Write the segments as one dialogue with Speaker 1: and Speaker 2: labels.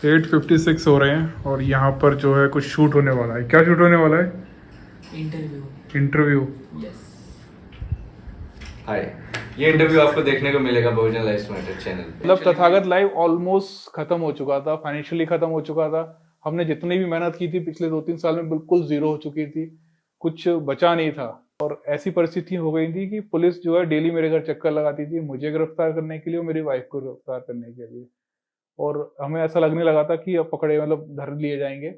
Speaker 1: 8:56 हो रहे हैं और यहाँ पर जो है कुछ शूट होने वाला है। क्या शूट होने वाला है?
Speaker 2: इंटरव्यू।
Speaker 1: इंटरव्यू।
Speaker 2: यस।
Speaker 3: हाय, ये इंटरव्यू आपको देखने को मिलेगा बहुजन लाइव्स मैटर चैनल पे।
Speaker 1: मतलब तथागत लाइव ऑलमोस्ट खत्म हो चुका था, फाइनेंशियली खत्म हो चुका था। हमने जितनी भी मेहनत की थी पिछले 2-3 साल में बिल्कुल जीरो हो चुकी थी, कुछ बचा नहीं था। और ऐसी परिस्थिति हो गई थी कि पुलिस जो है डेली मेरे घर चक्कर लगाती थी, मुझे गिरफ्तार करने के लिए और मेरी वाइफ को गिरफ्तार करने के लिए। और हमें ऐसा लगने लगा था कि अब पकड़े मतलब धर लिए जाएंगे।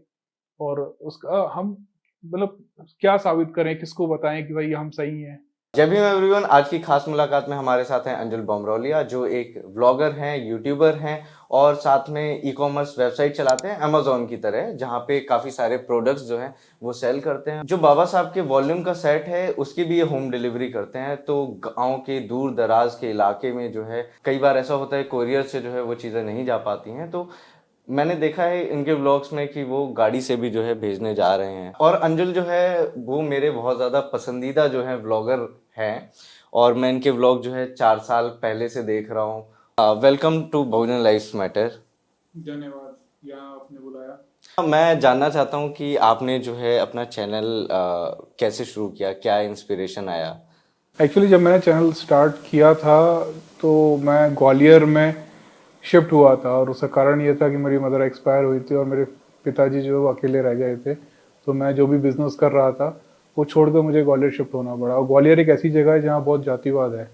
Speaker 1: और उसका हम मतलब क्या साबित करें, किसको बताएं कि भाई हम सही हैं।
Speaker 3: जय भीम एवरीवन। आज की खास मुलाकात में हमारे साथ हैं अंजुल बमरौलिया, जो एक व्लॉगर हैं, यूट्यूबर हैं और साथ में ई कॉमर्स वेबसाइट चलाते हैं अमेजोन की तरह, जहां पे काफ़ी सारे प्रोडक्ट्स जो हैं वो सेल करते हैं। जो बाबा साहब के वॉल्यूम का सेट है उसकी भी ये होम डिलीवरी करते हैं। तो गाँव के दूर दराज के इलाके में जो है कई बार ऐसा होता है कोरियर से जो है वो चीज़ें नहीं जा पाती हैं। तो मैंने देखा है इनके व्लॉग्स में कि वो गाड़ी से भी जो है भेजने जा रहे हैं। और अंजुल जो है वो मेरे बहुत ज़्यादा पसंदीदा जो है व्लॉगर हैं और मैं इनके व्लॉग जो है 4 साल पहले से देख रहा हूँ। Welcome to Bahujan lives matter.
Speaker 1: धन्यवाद, यहाँ आपने बुलाया।
Speaker 3: मैं जानना चाहता हूँ कि आपने जो है अपना चैनल कैसे शुरू किया, क्या इंस्पिरेशन आया?
Speaker 1: एक्चुअली जब मैंने चैनल स्टार्ट किया था तो मैं ग्वालियर में शिफ्ट हुआ था और उसका कारण ये था कि मेरी मदर एक्सपायर हुई थी और मेरे पिताजी जो है वो अकेले रह गए थे। तो मैं जो भी बिजनेस कर रहा था वो छोड़कर मुझे ग्वालियर शिफ्ट होना पड़ा। और ग्वालियर एक ऐसी जगह है जहाँ बहुत जातिवाद है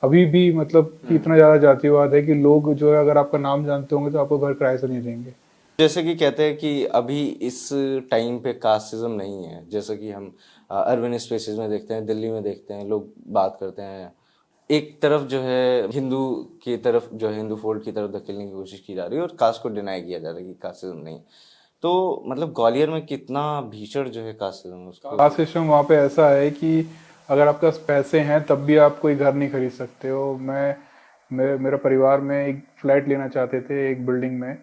Speaker 1: अभी भी, मतलब कि इतना ज़्यादा जातिवाद है कि लोग जो है अगर आपका नाम जानते होंगे तो आपको घर किराए से नहीं देंगे।
Speaker 3: जैसे कि कहते हैं कि अभी इस टाइम पे कास्टिज्म नहीं है, जैसे कि हम अर्बन स्पेसेस में देखते हैं, दिल्ली में देखते हैं, लोग बात करते हैं एक तरफ जो है हिंदू की तरफ जो है हिंदू फोल्ड की तरफ धकेलने की कोशिश की जा रही है और कास्ट को डिनाई किया जा रहा है कि कास्टिज्म नहीं। तो मतलब ग्वालियर में कितना भीषण जो है कास्टिज्म उसको।
Speaker 1: कास्ट सिस्टम वहाँ पे ऐसा है कि अगर आपके पास पैसे हैं तब भी आप कोई घर नहीं खरीद सकते हो। मेरा परिवार में एक फ्लैट लेना चाहते थे एक बिल्डिंग में,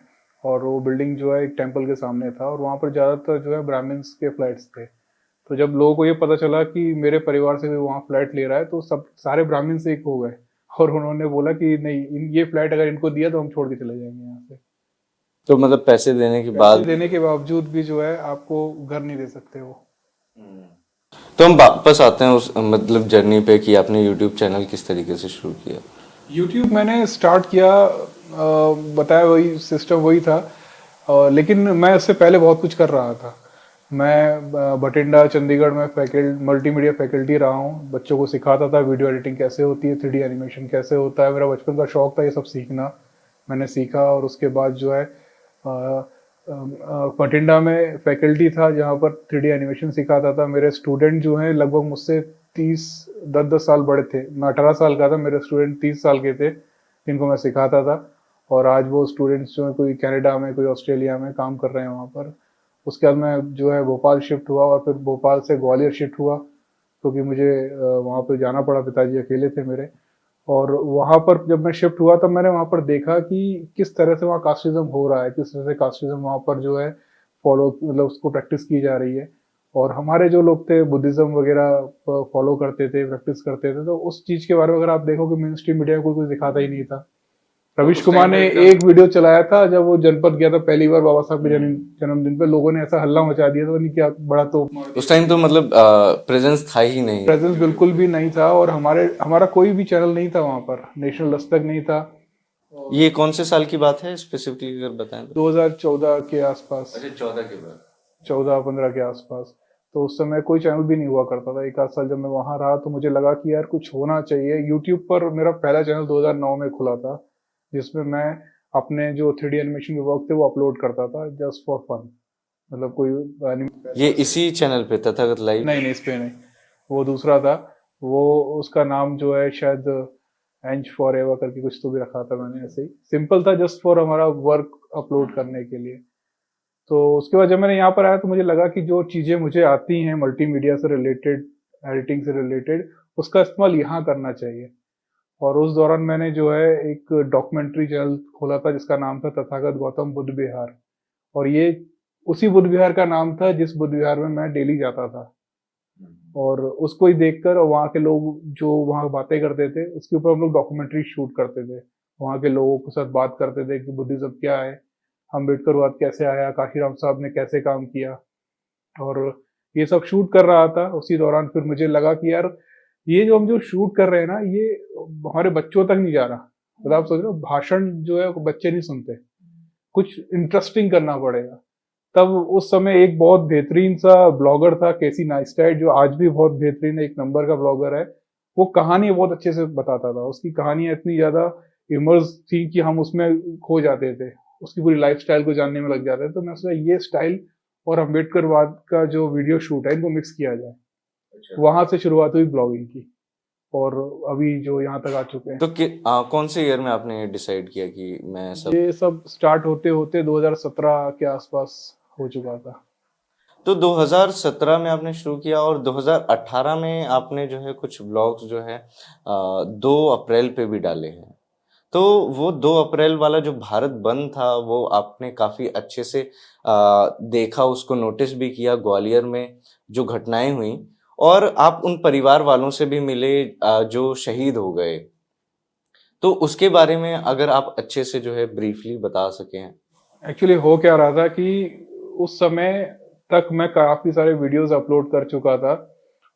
Speaker 1: और वो बिल्डिंग जो है एक टेंपल के सामने था और वहाँ पर ज़्यादातर जो है ब्राह्मण्स के फ्लैट्स थे। तो जब लोगों को ये पता चला कि मेरे परिवार से भी वहाँ फ्लैट ले रहा है तो सब सारे ब्राह्मण एक हो गए और उन्होंने बोला कि नहीं, ये फ्लैट अगर इनको दिया तो हम छोड़ के चले जाएंगे यहाँ से।
Speaker 3: तो मतलब पैसे देने के
Speaker 1: पैसे
Speaker 3: बाद
Speaker 1: देने के बावजूद भी जो है आपको घर नहीं दे सकते वो।
Speaker 3: तो हम वापस आते हैं उस मतलब जर्नी पे कि आपने यूट्यूब चैनल किस तरीके से शुरू किया।
Speaker 1: यूट्यूब मैंने स्टार्ट किया, बताया वही सिस्टम वही था। लेकिन मैं इससे पहले बहुत कुछ कर रहा था। मैं बठिंडा चंडीगढ़ में मल्टीमीडिया फैकल्टी रहा हूँ, बच्चों को सिखाता था वीडियो एडिटिंग कैसे होती है, 3D एनिमेशन कैसे होता है। मेरा बचपन का शौक था ये सब सीखना, मैंने सीखा। और उसके बाद जो है बठिंडा में फैकल्टी था जहाँ पर 3D एनिमेशन सिखाता था। मेरे स्टूडेंट जो हैं लगभग मुझसे 10 साल बड़े थे। मैं 18 साल का था, मेरे स्टूडेंट 30 साल के थे जिनको मैं सिखाता था। और आज वो स्टूडेंट्स जो है कोई कनाडा में कोई ऑस्ट्रेलिया में काम कर रहे हैं वहाँ पर। उसके बाद मैं जो है भोपाल शिफ्ट हुआ और फिर भोपाल से ग्वालियर शिफ्ट हुआ क्योंकि मुझे वहाँ पर जाना पड़ा, पिताजी अकेले थे मेरे। और वहाँ पर जब मैं शिफ्ट हुआ तब मैंने वहाँ पर देखा कि किस तरह से वहाँ कास्टिज्म हो रहा है, किस तरह से कास्टिज्म वहाँ पर जो है फॉलो, मतलब उसको प्रैक्टिस की जा रही है। और हमारे जो लोग थे बुद्धिज्म वगैरह फॉलो करते थे, प्रैक्टिस करते थे, तो उस चीज के बारे में अगर आप देखोगे मेन स्ट्रीम मीडिया में कोई कुछ दिखाता ही नहीं था। रवीश कुमार ने एक वीडियो चलाया था जब वो जनपद गया था पहली बार बाबा साहब के जन्मदिन पे, लोगों ने ऐसा हल्ला मचा दिया था नहीं क्या बड़ा। तो
Speaker 3: उस टाइम तो मतलब प्रेजेंस था ही नहीं।
Speaker 1: प्रेजेंस बिल्कुल भी नहीं था और हमारा कोई भी चैनल नहीं था वहाँ पर, नेशनल दस्तक नहीं था।
Speaker 3: ये कौन से साल की बात है स्पेसिफिकली अगर बताएं तो?
Speaker 1: 2014 के आसपास,
Speaker 3: अच्छा, 14 के बाद।
Speaker 1: 14-15 के आसपास। तो उस समय कोई चैनल भी नहीं हुआ करता था। एक आध साल जब मैं वहां रहा तो मुझे लगा कि यार कुछ होना चाहिए। यूट्यूब पर मेरा पहला चैनल 2009 में खुला था जिसमें मैं अपने जो 3D एनिमेशन के वर्क थे वो अपलोड करता था जस्ट फॉर फन, मतलब कोई
Speaker 3: ये इसी चैनल पे तथागत लाइव?
Speaker 1: नहीं नहीं, इस पे नहीं, वो दूसरा था। वो उसका नाम जो है शायद एंज फॉर एवर करके कुछ तो भी रखा था मैंने, ऐसे ही सिंपल था, जस्ट फॉर हमारा वर्क अपलोड करने के लिए। तो उसके बाद जब मैंने यहाँ पर आया तो मुझे लगा कि जो चीज़ें मुझे आती हैं मल्टीमीडिया से रिलेटेड, एडिटिंग से रिलेटेड, उसका इस्तेमाल यहाँ करना चाहिए। और उस दौरान मैंने जो है एक डॉक्यूमेंट्री चैनल खोला था जिसका नाम था तथागत गौतम बुद्ध विहार। और ये उसी बुद्ध विहार का नाम था जिस बुद्ध विहार में मैं डेली जाता था। और उसको ही देखकर और वहाँ के लोग जो वहाँ बातें करते थे उसके ऊपर हम लोग डॉक्यूमेंट्री शूट करते थे, वहाँ के लोगों के साथ बात करते थे कि बुद्धिज्म क्या है, अम्बेडकरवाद कैसे आया, काशीराम साहब ने कैसे काम किया, और ये सब शूट कर रहा था। उसी दौरान फिर मुझे लगा कि यार ये जो हम जो शूट कर रहे हैं ना, ये हमारे बच्चों तक नहीं जा रहा। मतलब आप सोच रहे हो, भाषण जो है वो बच्चे नहीं सुनते, कुछ इंटरेस्टिंग करना पड़ेगा। तब उस समय एक बहुत बेहतरीन सा ब्लॉगर था केसी नाइस्टाइट, जो आज भी बहुत बेहतरीन एक नंबर का ब्लॉगर है। वो कहानी बहुत अच्छे से बताता था, उसकी कहानियां इतनी ज्यादा इमर्स थी कि हम उसमें खो जाते थे, उसकी पूरी लाइफ स्टाइल को जानने में लग जाते थे। तो मैं सोचा ये स्टाइल और अम्बेडकरवाद का जो वीडियो शूट है, इनको मिक्स किया जाए।
Speaker 3: अच्छा।
Speaker 1: वहां से शुरुआत हुई ब्लॉगिंग की, और अभी जो यहाँ तक आ चुके हैं।
Speaker 3: तो कौन से ईयर में आपने डिसाइड किया कि मैं सब।
Speaker 1: ये सब स्टार्ट होते होते 2017 के आसपास हो चुका था।
Speaker 3: तो 2017 में आपने शुरू किया और 2018 में आपने जो है कुछ ब्लॉग्स जो है 2 अप्रैल पे भी डाले हैं। तो वो 2 अप्रैल वाला जो भारत बंद था वो आपने काफी अच्छे से देखा, उसको नोटिस भी किया, ग्वालियर में जो घटनाएं हुई, और आप उन परिवार वालों से भी मिले जो शहीद हो गए। तो उसके बारे में अगर आप अच्छे से जो है ब्रीफली बता सकें।
Speaker 1: एक्चुअली हो क्या रहा था कि उस समय तक मैं काफी सारे वीडियोस अपलोड कर चुका था,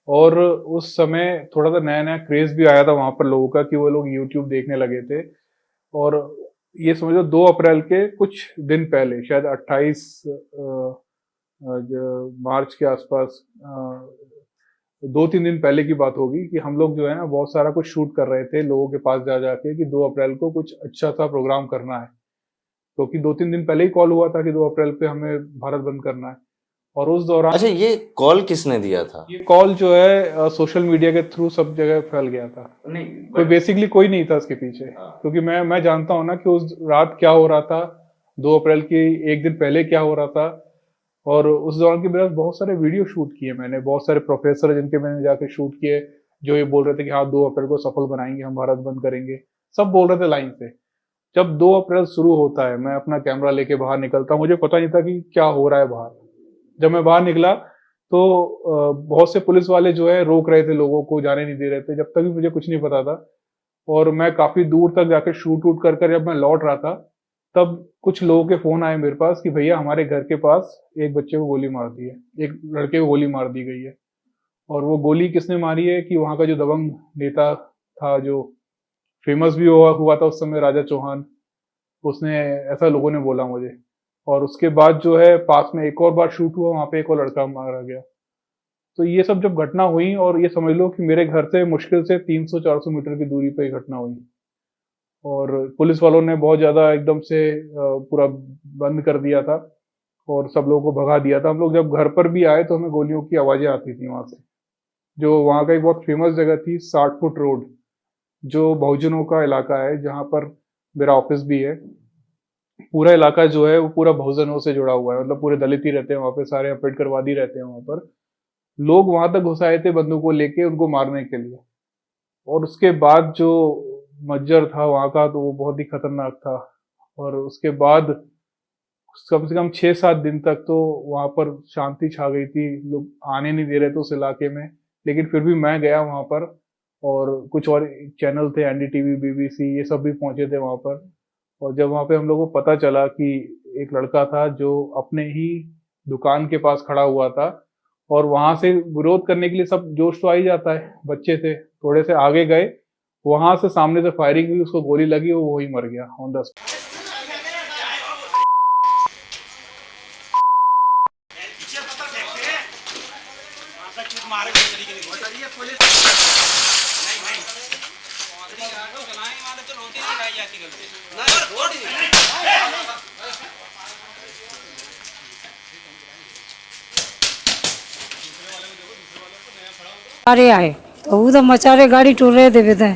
Speaker 1: और उस समय थोड़ा सा नया नया क्रेज भी आया था वहां पर लोगों का, कि वो लोग यूट्यूब देखने लगे थे। और ये समझो 2 अप्रैल के कुछ दिन पहले, शायद 28 मार्च के आसपास, 2-3 दिन पहले की बात होगी, कि हम लोग जो है ना बहुत सारा कुछ शूट कर रहे थे लोगों के पास जा जाके, कि 2 अप्रैल को कुछ अच्छा सा प्रोग्राम करना है। क्योंकि 2-3 दिन पहले ही कॉल हुआ था कि 2 अप्रैल पे हमें भारत बंद करना है। और उस
Speaker 3: अच्छा,
Speaker 1: दौरान
Speaker 3: ये कॉल किसने दिया था?
Speaker 1: ये कॉल जो है सोशल मीडिया के थ्रू सब जगह फैल गया था।
Speaker 3: नहीं,
Speaker 1: कोई बेसिकली कोई नहीं था उसके पीछे, क्योंकि मैं जानता हूँ ना कि उस रात क्या हो रहा था, 2 अप्रैल की एक दिन पहले क्या हो रहा था। और उस दौरान के मेरे पास बहुत सारे वीडियो शूट किए मैंने, बहुत सारे प्रोफेसर जिनके मैंने जाके शूट किए, जो ये बोल रहे थे कि हाँ 2 अप्रैल को सफल बनाएंगे, हम भारत बंद करेंगे। सब बोल रहे थे लाइन से। जब 2 अप्रैल शुरू होता है, मैं अपना कैमरा लेके बाहर निकलता हूँ, मुझे पता नहीं था कि क्या हो रहा है बाहर। जब मैं बाहर निकला तो बहुत से पुलिस वाले जो है रोक रहे थे, लोगों को जाने नहीं दे रहे थे। जब तक भी मुझे कुछ नहीं पता था, और मैं काफी दूर तक जाकर शूट वूट कर जब मैं लौट रहा था, तब कुछ लोगों के फोन आए मेरे पास कि भैया हमारे घर के पास एक बच्चे को गोली मार दी है, एक लड़के को गोली मार दी गई है। और वो गोली किसने मारी है, कि वहां का जो दबंग नेता था, जो फेमस भी हुआ था उस समय, राजा चौहान, उसने, ऐसा लोगों ने बोला मुझे। और उसके बाद जो है पास में एक और बार शूट हुआ, वहां पे एक और लड़का मारा गया। तो ये सब जब घटना हुई, और ये समझ लो कि मेरे घर से मुश्किल से 300-400 मीटर की दूरी पे ये घटना हुई, और पुलिस वालों ने बहुत ज्यादा एकदम से पूरा बंद कर दिया था, और सब लोगों को भगा दिया था। हम लोग जब घर पर भी आए तो हमें गोलियों की आवाजें आती थी वहां से। जो वहां का एक बहुत फेमस जगह थी, 60 फुट रोड, जो बहुजनों का इलाका है, जहां पर मेरा ऑफिस भी है। पूरा इलाका जो है वो पूरा बहुजनों से जुड़ा हुआ है, मतलब पूरे दलित ही रहते हैं वहां पे, सारे अम्बेडकरवादी रहते हैं वहां पर। लोग वहां तक घुस आए थे बंदूकों लेके उनको मारने के लिए। और उसके बाद जो मज्जर था वहां का, तो वो बहुत ही खतरनाक था। और उसके बाद कम से कम 6-7 दिन तक तो वहां पर शांति छा गई थी, लोग आने नहीं दे रहे थे उस इलाके में। लेकिन फिर भी मैं गया वहां पर, और कुछ और चैनल थे, एनडीटीवी, बीबीसी, ये सब भी पहुंचे थे वहां पर। और जब वहां पे हम लोगों को पता चला कि एक लड़का था जो अपने ही दुकान के पास खड़ा हुआ था, और वहां से विरोध करने के लिए सब जोश तो आ ही जाता है, बच्चे थे, थोड़े से आगे गए, वहां से सामने से फायरिंग हुई, उसको गोली लगी, वो वही मर गया ऑन द स्पॉट।
Speaker 2: वाले आए तो वो तो मचारे गाड़ी टूर रहे थे बेटे,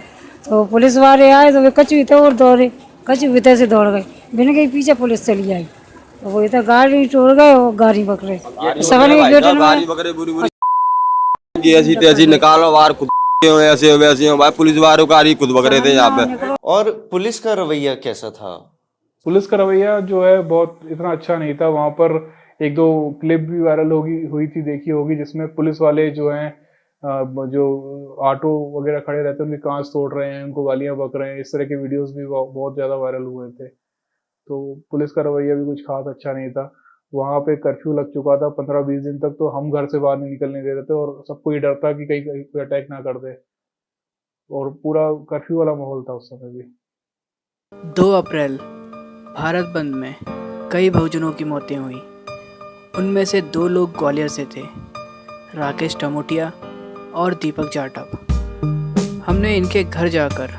Speaker 2: तो पुलिस वाले आए तो वे कचू थे और दौड़े, कचू भी से दौड़ गए, बिन के पीछे पुलिस चली आई, तो वो इधर गाड़ी टूर गए और गाड़ी पकड़े सवन के बेटे
Speaker 4: गाड़ी पकड़े पूरी पूरी की ऐसी तैसी निकालो बाहर, खुद ऐसे वैसे हो भाई, पुलिस वालों गाड़ी खुद पकड़े थे यहाँ पे।
Speaker 3: और पुलिस का रवैया कैसा था?
Speaker 1: पुलिस का रवैया जो है बहुत इतना अच्छा नहीं था वहां पर। एक दो क्लिप भी वायरल हुई थी, देखी होगी, जिसमें पुलिस वाले जो हैं जो ऑटो वगैरह खड़े रहते हैं उनके कांच तोड़ रहे हैं, उनको गालियां बक रहे हैं, इस तरह के वीडियोस भी बहुत ज्यादा वायरल हुए थे। तो पुलिस का रवैया भी कुछ खास अच्छा नहीं था। वहां पे कर्फ्यू लग चुका था 15-20 दिन तक, तो हम घर से बाहर नहीं निकलने दे रहे थे और सबको ये डर था कि कहीं कहीं कोई अटैक ना कर दे, और पूरा कर्फ्यू वाला माहौल था उस समय भी।
Speaker 5: 2 अप्रैल भारत बंद में कई बहुजनों की मौतें हुई। उनमें से 2 लोग ग्वालियर से थे, राकेश टमोटिया और दीपक जाटव। हमने इनके घर जाकर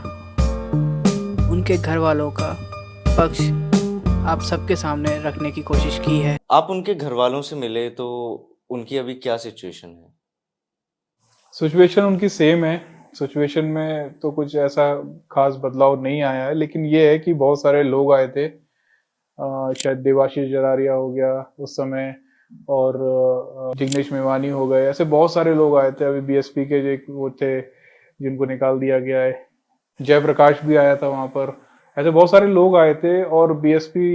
Speaker 5: उनके घर वालों का पक्ष आप सबके सामने रखने की कोशिश की है।
Speaker 3: आप उनके घर वालों से मिले तो उनकी अभी क्या सिचुएशन है?
Speaker 1: सिचुएशन उनकी सेम है। सिचुएशन में तो कुछ ऐसा खास बदलाव नहीं आया है, लेकिन ये है कि बहुत सारे लोग आए थे। शायद देवाशीष जरारिया हो गया उस समय, और जिग्नेश मेवानी हो गए, ऐसे बहुत सारे लोग आए थे। अभी बीएसपी के जो वो थे जिनको निकाल दिया गया है, जयप्रकाश भी आया था वहां पर। ऐसे बहुत सारे लोग आए थे और बीएसपी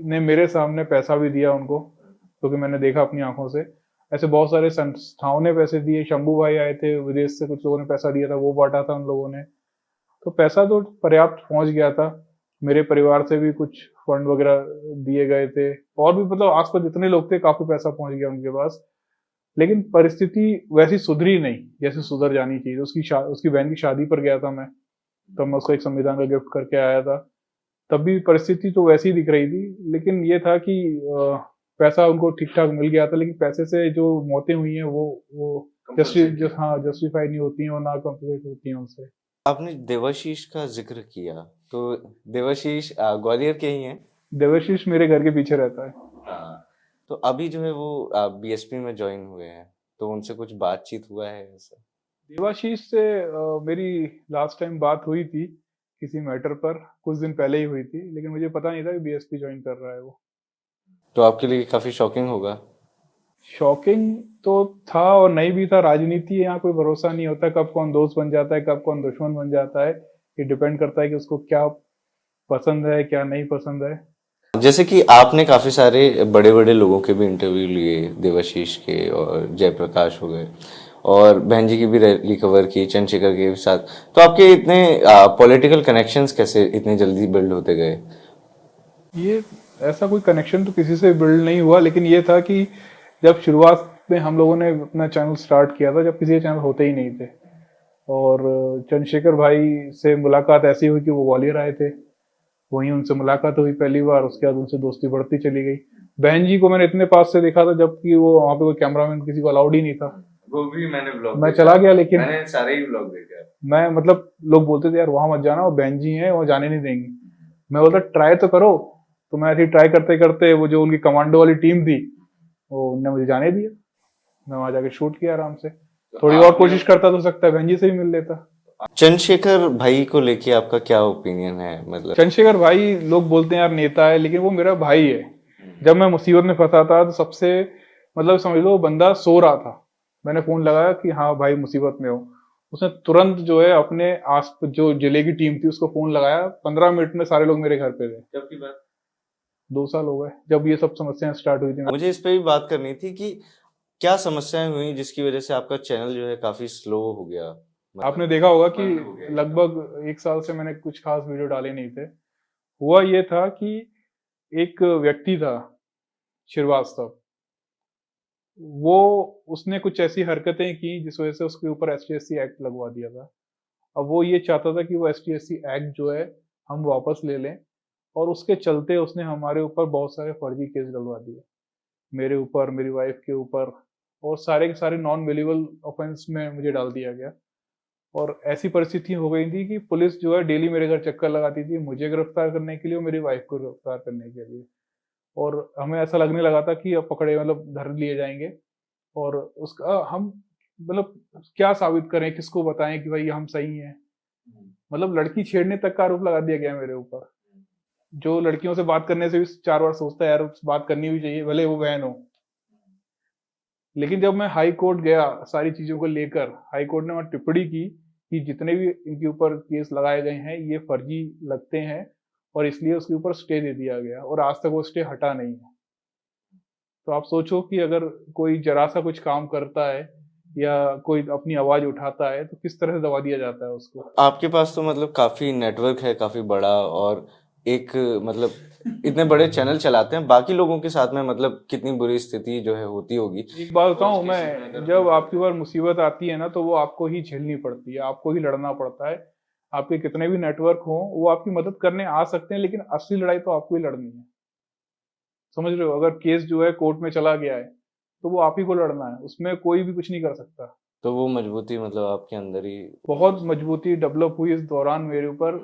Speaker 1: ने मेरे सामने पैसा भी दिया उनको, क्योंकि मैंने देखा अपनी आंखों से। ऐसे बहुत सारे संस्थाओं ने पैसे दिए, शंभू भाई आए थे विदेश से, कुछ लोगों ने पैसा दिया था, वो बांटा था उन लोगों ने। तो पैसा तो पर्याप्त पहुंच गया था। मेरे परिवार से भी कुछ फंड वगैरह दिए गए थे, और भी मतलब आसपास जितने लोग थे काफी पैसा पहुंच गया उनके पास। लेकिन परिस्थिति वैसी सुधरी नहीं जैसे सुधर जानी चाहिए। उसकी बहन की शादी पर गया था मैं, तब मैं उसको एक संविधान का गिफ्ट करके आया था। तब भी परिस्थिति तो वैसी दिख रही थी, लेकिन ये था कि पैसा उनको ठीक ठाक मिल गया था, लेकिन पैसे से जो मौतें हुई हैं वो जस्टिफाई नहीं होती हैं और ना कंप्लीट होती हैं उनसे।
Speaker 3: आपने देवाशीष का जिक्र किया, तो देवाशीष ग्वालियर के ही हैं?
Speaker 1: देवाशीष मेरे घर के पीछे रहता है।
Speaker 3: हाँ। तो अभी जो है वो बीएसपी में ज्वाइन हुए हैं, तो उनसे कुछ बातचीत हुआ है ऐसा?
Speaker 1: देवाशीष से मेरी लास्ट टाइम बात हुई थी किसी मैटर पर, कुछ दिन पहले ही हुई थी, लेकिन मुझे पता नहीं था कि बीएसपी ज्वाइन कर रहा है वो।
Speaker 3: तो आपके लिए काफी शॉकिंग होगा।
Speaker 1: शॉकिंग तो था और नहीं भी था। राजनीति है, यहाँ कोई भरोसा नहीं होता कब कौन दोस्त बन जाता है, कब कौन दुश्मन बन जाता है। ये डिपेंड करता है कि उसको क्या पसंद है, क्या नहीं पसंद है।
Speaker 3: जैसे कि आपने काफी सारे बड़े बड़े लोगों के भी इंटरव्यू लिए, देवाशीष के और जयप्रकाश हो गए, और बहन जी की भी रैली कवर की चंद्रशेखर के साथ। तो आपके इतने पॉलिटिकल कनेक्शंस कैसे इतने जल्दी बिल्ड होते गए?
Speaker 1: ये ऐसा कोई कनेक्शन तो किसी से बिल्ड नहीं हुआ, लेकिन ये था कि जब शुरुआत में हम लोगों ने अपना चैनल स्टार्ट किया था, जब किसी चैनल होते ही नहीं थे, और चंद्रशेखर भाई से मुलाकात ऐसी हुई कि वो ग्वालियर आए थे, वहीं उनसे मुलाकात हुई पहली बार। उसके बाद उनसे दोस्ती बढ़ती चली गई। बहन जी को मैंने इतने पास से देखा था, जबकि वो वहाँ पे कोई कैमरामैन किसी को अलाउड ही नहीं था।
Speaker 3: वो भी मैंने ब्लॉग
Speaker 1: मैं चला गया, लेकिन
Speaker 3: मैंने सारे ही ब्लॉग देखे।
Speaker 1: मैं मतलब लोग बोलते थे यार वहां मत जाना, वो बहन जी हैं, वो जाने नहीं देंगी। मैं बोलता ट्राई तो करो। तो मैं ऐसे ट्राई करते करते वो जो उनकी कमांडो वाली टीम थी, वो उनने मुझे जाने दिया। मैं वहां जाके शूट किया आराम से। थोड़ी और कोशिश करता तो सकता है बहन जी से भी मिल लेता।
Speaker 3: चंद्रशेखर भाई को लेके आपका क्या ओपिनियन है? मतलब
Speaker 1: चंद्रशेखर भाई लोग बोलते हैं यार नेता है, लेकिन वो मेरा भाई है। जब मैं मुसीबत में फंसा था तो सबसे मतलब समझ लो बंदा सो रहा था, मैंने फोन लगाया कि हाँ भाई मुसीबत में हो, उसने तुरंत जो है अपने आस जो जिले की टीम थी उसको फोन लगाया। 15 मिनट में सारे लोग मेरे घर पे थे।
Speaker 3: जब की बात
Speaker 1: 2 साल हो गए जब ये सब समस्याएं स्टार्ट हुई थी।
Speaker 3: मुझे इस पे भी बात करनी थी कि क्या समस्याएं हुई जिसकी वजह से आपका चैनल जो है काफी स्लो हो गया।
Speaker 1: आपने देखा होगा कि
Speaker 3: बंद हो गया।
Speaker 1: लगभग 1 साल से मैंने कुछ खास वीडियो डाले नहीं थे। हुआ ये था कि एक व्यक्ति था श्रीवास्तव, वो उसने कुछ ऐसी हरकतें की जिस वजह से उसके ऊपर एसटीएससी एक्ट लगवा दिया था। अब वो ये चाहता था कि वो एसटीएससी एक्ट जो है हम वापस ले लें, और उसके चलते उसने हमारे ऊपर बहुत सारे फर्जी केस डलवा दिए, मेरे ऊपर, मेरी वाइफ के ऊपर, और सारे के सारे नॉन वेल्यूबल ऑफेंस में मुझे डाल दिया गया। और ऐसी परिस्थिति हो गई थी कि पुलिस जो है डेली मेरे घर चक्कर लगाती थी, मुझे गिरफ्तार करने के लिए और मेरी वाइफ को गिरफ्तार करने के लिए। और हमें ऐसा लगने लगा था कि अब पकड़े मतलब धर लिए जाएंगे, और उसका हम मतलब क्या साबित करें, किसको बताएं कि भाई हम सही हैं। मतलब लड़की छेड़ने तक का आरोप लगा दिया गया मेरे ऊपर। जो लड़कियों से बात करने से भी 4 बार सोचता है यार बात करनी भी चाहिए, भले वो बहन हो। लेकिन जब मैं हाई कोर्ट गया सारी चीजों को लेकर, हाई कोर्ट ने वहां टिप्पणी की कि जितने भी इनके ऊपर केस लगाए गए हैं ये फर्जी लगते हैं, और इसलिए उसके ऊपर स्टे दे दिया गया, और आज तक वो स्टे हटा नहीं है। तो आप सोचो कि अगर कोई जरा सा कुछ काम करता है या कोई अपनी आवाज उठाता है तो किस तरह से दबा दिया जाता है उसको।
Speaker 3: आपके पास तो मतलब काफी नेटवर्क है, काफी बड़ा, और एक मतलब इतने बड़े चैनल चलाते हैं, बाकी लोगों के साथ में मतलब कितनी बुरी स्थिति जो है होती होगी।
Speaker 1: एक बात बताऊं मैं, जब आपके ऊपर मुसीबत आती है ना तो वो आपको ही झेलनी पड़ती है, आपको ही लड़ना पड़ता है। आपके कितने भी नेटवर्क हो वो आपकी मदद करने आ सकते हैं, लेकिन असली लड़ाई तो आपको ही लड़नी है। समझ रहे हो? अगर केस जो है कोर्ट में चला गया है तो वो आप ही को लड़ना है, उसमें कोई भी कुछ नहीं कर सकता।
Speaker 3: तो वो मजबूती मतलब आपके अंदर ही।
Speaker 1: बहुत मजबूती डेवलप हुई इस दौरान मेरे ऊपर।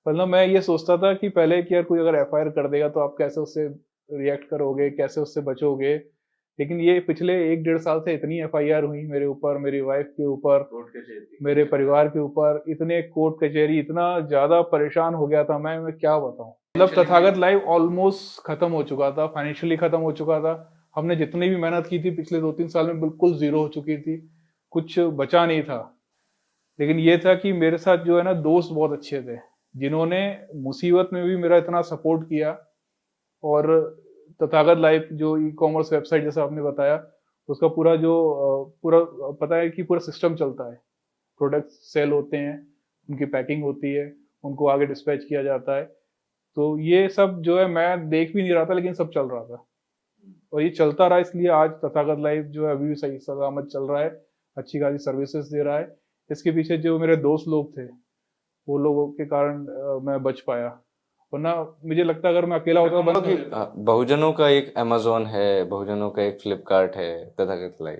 Speaker 1: मतलब मैं ये सोचता था कि पहले कि यार कोई अगर एफआईआर कर देगा तो आप कैसे उससे रिएक्ट करोगे, कैसे उससे बचोगे। लेकिन ये पिछले 1-1.5 साल से इतनी एफआईआर हुई मेरे ऊपर, मेरी वाइफ के ऊपर, मेरे परिवार के ऊपर, इतने कोर्ट कचहरी, इतना ज्यादा परेशान हो गया था मैं क्या बताऊं। मतलब तथागत लाइव ऑलमोस्ट खत्म हो चुका था, फाइनेंशियली खत्म हो चुका था। हमने जितनी भी मेहनत की थी पिछले 2-3 साल में बिल्कुल जीरो हो चुकी थी, कुछ बचा नहीं था। लेकिन ये था कि मेरे साथ जो है ना दोस्त बहुत अच्छे थे, जिन्होंने मुसीबत में भी मेरा इतना सपोर्ट किया। और तथागत लाइव जो ई कॉमर्स वेबसाइट जैसा आपने बताया, उसका पूरा जो पूरा पता है कि पूरा सिस्टम चलता है। प्रोडक्ट सेल होते हैं, उनकी पैकिंग होती है, उनको आगे डिस्पैच किया जाता है। तो ये सब जो है मैं देख भी नहीं रहा था, लेकिन सब चल रहा था और ये चलता रहा। इसलिए आज तथागत लाइव जो है अभी भी सही सलामत चल रहा है, अच्छी खासी सर्विसेज दे रहा है। इसके पीछे जो मेरे दोस्त लोग थे, वो लोगों के कारण मैं बच पाया। वरना मुझे लगता है अगर मैं अकेला होता तो बंद
Speaker 3: कि बहुजनों का एक अमेजोन है, बहुजनों का एक फ्लिपकार्ट है, तथागत लाइव।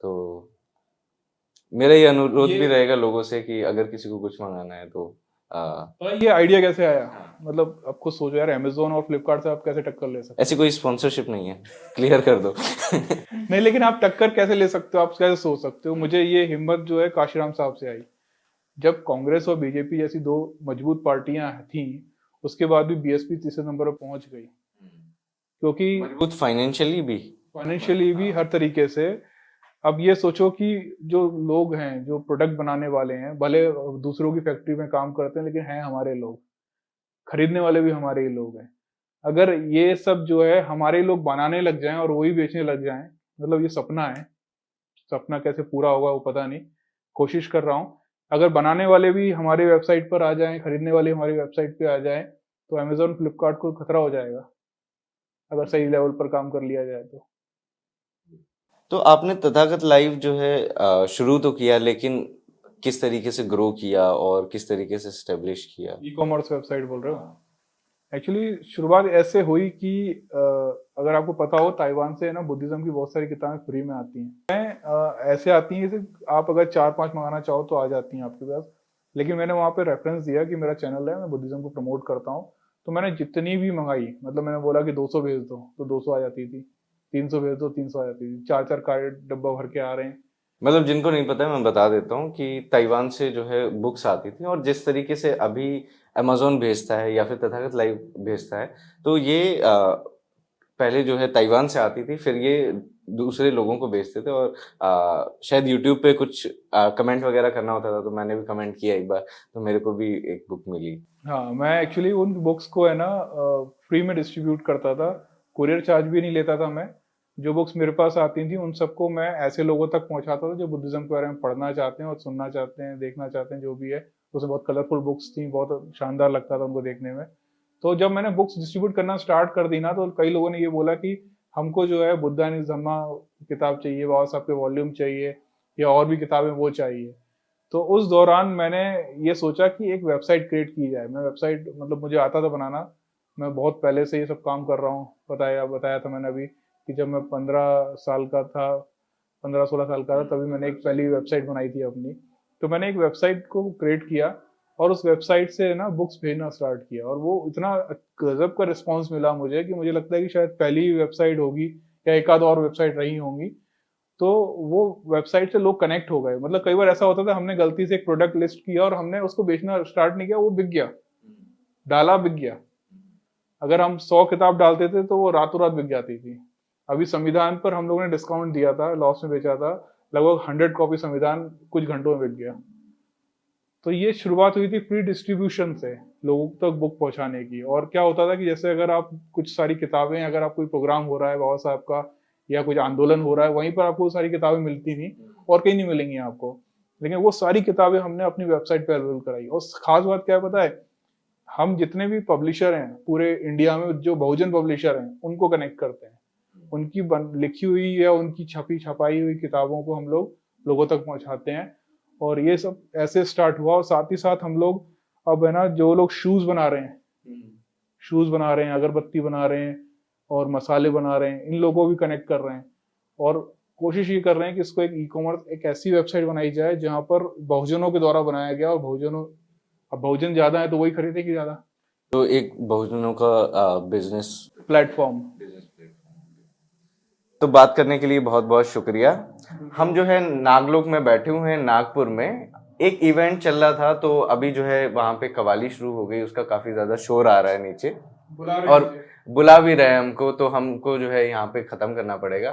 Speaker 3: तो मेरा ये अनुरोध भी रहेगा लोगों से कि अगर किसी को कुछ मंगाना है तो
Speaker 1: ये आइडिया कैसे आया? मतलब आप खुद सोचो यार, अमेजोन और फ्लिपकार्ट से आप कैसे टक्कर ले सकते
Speaker 3: ऐसी कोई स्पॉन्सरशिप नहीं है, क्लियर कर दो।
Speaker 1: हो? नहीं, लेकिन आप टक्कर कैसे ले सकते हो, आप कैसे सोच सकते हो? मुझे ये हिम्मत जो है काशीराम साहब से आई। जब कांग्रेस और बीजेपी जैसी दो मजबूत पार्टियां थी, उसके बाद भी बीएसपी तीसरे नंबर पर पहुंच गई, क्योंकि
Speaker 3: मजबूत फाइनेंशियली भी
Speaker 1: हर तरीके से। अब ये सोचो कि जो लोग हैं, जो प्रोडक्ट बनाने वाले हैं, भले दूसरों की फैक्ट्री में काम करते हैं, लेकिन हैं हमारे लोग, खरीदने वाले भी हमारे ही लोग हैं। अगर ये सब जो है हमारे लोग बनाने लग जाएं और वही बेचने लग जाएं, मतलब ये सपना है। सपना कैसे पूरा होगा वो पता नहीं, कोशिश कर रहा हूँ। अगर बनाने वाले भी हमारे वेबसाइट पर आ जाएं, खरीदने वाले हमारी वेबसाइट पे आ जाएं, तो अमेजोन फ्लिपकार्ट को खतरा हो जाएगा, अगर सही लेवल पर काम कर लिया जाए तो।
Speaker 3: तो आपने तथागत लाइव जो है शुरू तो किया, लेकिन किस तरीके से ग्रो किया और किस तरीके से स्टेब्लिश किया?
Speaker 1: ई कॉमर्स वेबसाइट बोल रहे हो? एक्चुअली शुरुआत ऐसे हुई कि अगर आपको पता हो, ताइवान से ना बुद्धिज्म की बहुत सारी किताबें फ्री में आती हैं। ऐसे आती हैं जैसे आप अगर 4-5 मंगाना चाहो तो आ जाती हैं आपके पास। लेकिन मैंने वहाँ पे रेफरेंस दिया कि मेरा चैनल है, मैं बुद्धिज्म को प्रमोट करता हूँ। तो मैंने जितनी भी मंगाई, मतलब मैंने बोला कि 200 भेज दो तो 200 आ जाती थी, 300 भेज दो 300 आ जाती थी, 4-4 कार्ड डब्बा भर के आ रहे हैं।
Speaker 3: मतलब जिनको नहीं पता है मैं बता देता हूँ कि ताइवान से जो है बुक्स आती थी, और जिस तरीके से अभी अमेजोन भेजता है या फिर तथागत लाइव भेजता है, तो ये पहले जो है ताइवान से आती थी, फिर ये दूसरे लोगों को भेजते थे। और शायद यूट्यूब पे कुछ कमेंट वगैरह करना होता था, तो मैंने भी कमेंट किया एक बार, तो मेरे को भी एक बुक मिली।
Speaker 1: हाँ, मैं एक्चुअली उन बुक्स को है ना फ्री में डिस्ट्रीब्यूट करता था, कुरियर चार्ज भी नहीं लेता था मैं। जो बुक्स मेरे पास आती थी उन सबको मैं ऐसे लोगों तक पहुंचाता था जो बुद्धिज्म के बारे में पढ़ना चाहते हैं और सुनना चाहते हैं, देखना चाहते हैं, जो भी है। उसमें बहुत कलरफुल बुक्स थी, बहुत शानदार लगता था उनको देखने में। तो जब मैंने बुक्स डिस्ट्रीब्यूट करना स्टार्ट कर दी ना, तो कई लोगों ने ये बोला कि हमको जो है बुद्धा एंड धम्मा किताब चाहिए, बाबा साहब के वॉल्यूम चाहिए, या और भी किताबें वो चाहिए। तो उस दौरान मैंने ये सोचा कि एक वेबसाइट क्रिएट की जाए। मैं वेबसाइट, मतलब मुझे आता था बनाना, मैं बहुत पहले से ये सब काम कर रहा हूँ। बताया था मैंने अभी कि जब मैं 15 साल का था, 15-16 साल का था, तभी मैंने एक पहली वेबसाइट बनाई थी अपनी। तो मैंने एक वेबसाइट को क्रिएट किया और उस वेबसाइट से ना बुक्स भेजना स्टार्ट किया, और वो इतना गजब का रिस्पॉन्स मिला मुझे कि मुझे लगता है कि शायद पहली वेबसाइट होगी या एक आध और वेबसाइट रही होंगी। तो वो वेबसाइट से लोग कनेक्ट हो गए। मतलब कई बार ऐसा होता था, हमने गलती से एक प्रोडक्ट लिस्ट किया और हमने उसको बेचना स्टार्ट नहीं किया, वो बिक गया, डाला बिक गया। अगर हम 100 किताब डालते थे तो वो रातों रात बिक जाती थी। अभी संविधान पर हम लोगों ने डिस्काउंट दिया था, लॉस में बेचा था, लगभग 100 कॉपी संविधान कुछ घंटों में बिक गया। तो ये शुरुआत हुई थी फ्री डिस्ट्रीब्यूशन से, लोगों तक बुक पहुंचाने की। और क्या होता था कि जैसे अगर आप कुछ सारी किताबें, अगर आप कोई प्रोग्राम हो रहा है बाबा साहब का या कुछ आंदोलन हो रहा है, वहीं पर आपको वो सारी किताबें मिलती थी और कहीं नहीं मिलेंगी आपको। लेकिन वो सारी किताबें हमने अपनी वेबसाइट पे अवेलेबल कराई। और खास बात क्या है पता है, हम जितने भी पब्लिशर हैं पूरे इंडिया में, जो बहुजन पब्लिशर हैं, उनको कनेक्ट करते हैं। उनकी लिखी हुई या उनकी छपी छपाई हुई किताबों को हम लोग लोगों तक पहुंचाते हैं। और ये सब ऐसे स्टार्ट हुआ। और साथ ही साथ हम लोग अब है ना, जो लोग शूज बना रहे हैं, अगरबत्ती बना रहे हैं और मसाले बना रहे हैं, इन लोगों को भी कनेक्ट कर रहे हैं। और कोशिश ये कर रहे हैं कि इसको एक ई-कॉमर्स, एक ऐसी वेबसाइट बनाई जाए जहां पर बहुजनों के द्वारा बनाया गया, और अब बहुजन ज्यादा है तो वही खरीदेगी ज्यादा।
Speaker 3: तो एक बहुजनों का बिजनेस
Speaker 1: प्लेटफॉर्म।
Speaker 3: तो बात करने के लिए बहुत बहुत शुक्रिया। हम जो है नागलोक में बैठे हुए हैं, नागपुर में एक इवेंट चल रहा था, तो अभी जो है वहां पे कवाली शुरू हो गई, उसका काफी ज्यादा शोर आ रहा है नीचे, और बुला भी रहे हैं हमको, तो हमको जो है यहाँ पे खत्म करना पड़ेगा।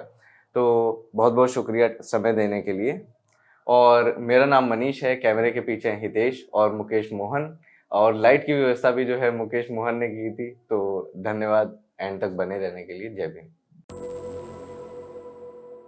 Speaker 3: तो बहुत बहुत शुक्रिया समय देने के लिए। और मेरा नाम मनीष है, कैमरे के पीछे हैं हितेश और मुकेश मोहन, और लाइट की व्यवस्था भी जो है मुकेश मोहन ने की थी। तो धन्यवाद एंड तक बने रहने के लिए। जय भीम।